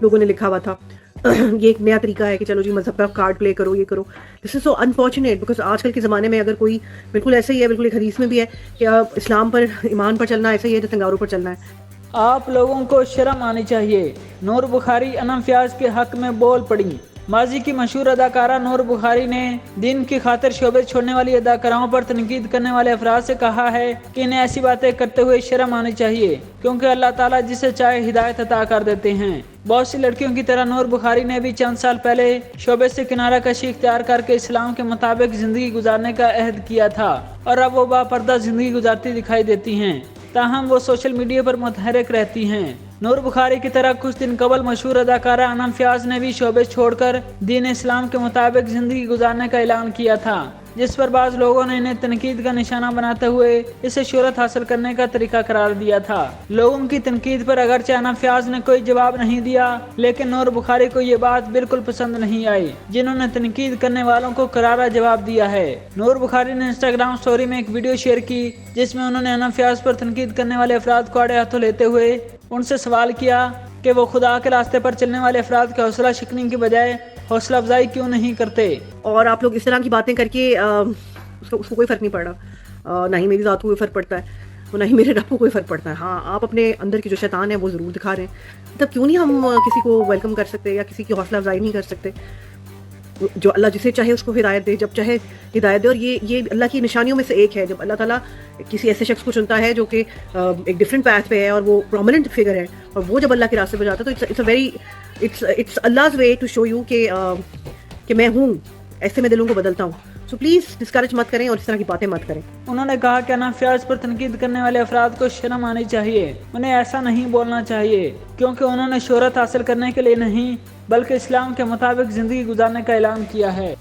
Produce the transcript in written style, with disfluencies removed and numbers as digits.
لوگوں نے لکھا ہوا تھا یہ ایک نیا طریقہ ہے کہ چلو جی مذہب کا کارڈ پلے کرو، یہ کرو. دس از سو انفارچونیٹ بیکاز آج کل کے زمانے میں اگر کوئی بالکل ایسا ہی ہے، بالکل ایک حدیث میں بھی ہے کہ اسلام پر ایمان پر چلنا ایسا ہی ہے جو سنگاروں پر چلنا ہے. آپ لوگوں کو شرم آنی چاہیے. نور بخاری انم فیاض کے حق میں بول پڑی. ماضی کی مشہور اداکارہ نور بخاری نے دین کی خاطر شعبے چھوڑنے والی اداکاراؤں پر تنقید کرنے والے افراد سے کہا ہے کہ انہیں ایسی باتیں کرتے ہوئے شرم آنی چاہیے، کیونکہ اللہ تعالیٰ جسے چاہے ہدایت عطا کر دیتے ہیں. بہت سی لڑکیوں کی طرح نور بخاری نے بھی چند سال پہلے شعبے سے کنارہ کشی اختیار کر کے اسلام کے مطابق زندگی گزارنے کا عہد کیا تھا، اور اب وہ باپردہ زندگی گزارتی دکھائی دیتی ہیں، تاہم وہ سوشل میڈیا پر متحرک رہتی ہیں. نور بخاری کی طرح کچھ دن قبل مشہور اداکارہ انم فیاض نے بھی شعبے چھوڑ کر دین اسلام کے مطابق زندگی گزارنے کا اعلان کیا تھا، جس پر بعض لوگوں نے انہیں تنقید کا نشانہ بناتے ہوئے اسے شہرت حاصل کرنے کا طریقہ قرار دیا تھا. لوگوں کی تنقید پر اگرچہ انم فیاض نے کوئی جواب نہیں دیا، لیکن نور بخاری کو یہ بات بالکل پسند نہیں آئی، جنہوں نے تنقید کرنے والوں کو کرارا جواب دیا ہے. نور بخاری نے انسٹاگرام سٹوری میں ایک ویڈیو شیئر کی جس میں انہوں نے انم فیاض پر تنقید کرنے والے افراد کو آڑے ہاتھوں لیتے ہوئے ان سے سوال کیا کہ وہ خدا کے راستے پر چلنے والے افراد کی حوصلہ شکنی کی بجائے حوصلہ افزائی کیوں نہیں کرتے. اور آپ لوگ اس طرح کی باتیں کر کے اس کو کوئی فرق نہیں پڑ رہا، نہ ہی میری ذات کو کوئی فرق پڑتا ہے، نہ ہی میرے رب کو کوئی فرق پڑتا ہے. ہاں آپ اپنے اندر کی جو شیطان ہے وہ ضرور دکھا رہے ہیں. تب کیوں نہیں ہم کسی کو ویلکم کر سکتے یا کسی کی حوصلہ افزائی نہیں کر سکتے؟ جو اللہ جسے چاہے اس کو ہدایت دے، جب چاہے ہدایت دے. اور یہ اللہ کی نشانیوں میں سے ایک ہے جب اللہ تعالیٰ کسی ایسے شخص کو چنتا ہے جو کہ ایک ڈفرینٹ پیتھ پہ ہے اور وہ پرومیننٹ فگر ہے، اور وہ جب اللہ کے راستے پہ جاتا ہے تو it's Allah's way to show you کہ میں ہوں، ایسے میں دلوں کو بدلتا ہوں. سو پلیز ڈسکریج مت کریں اور اس طرح کی باتیں مت کریں. انہوں نے کہا کہ انم فیاض پر تنقید کرنے والے افراد کو شرم آنی چاہیے، انہیں ایسا نہیں بولنا چاہیے، کیونکہ انہوں نے شہرت حاصل کرنے کے لیے نہیں بلکہ اسلام کے مطابق زندگی گزارنے کا اعلان کیا ہے.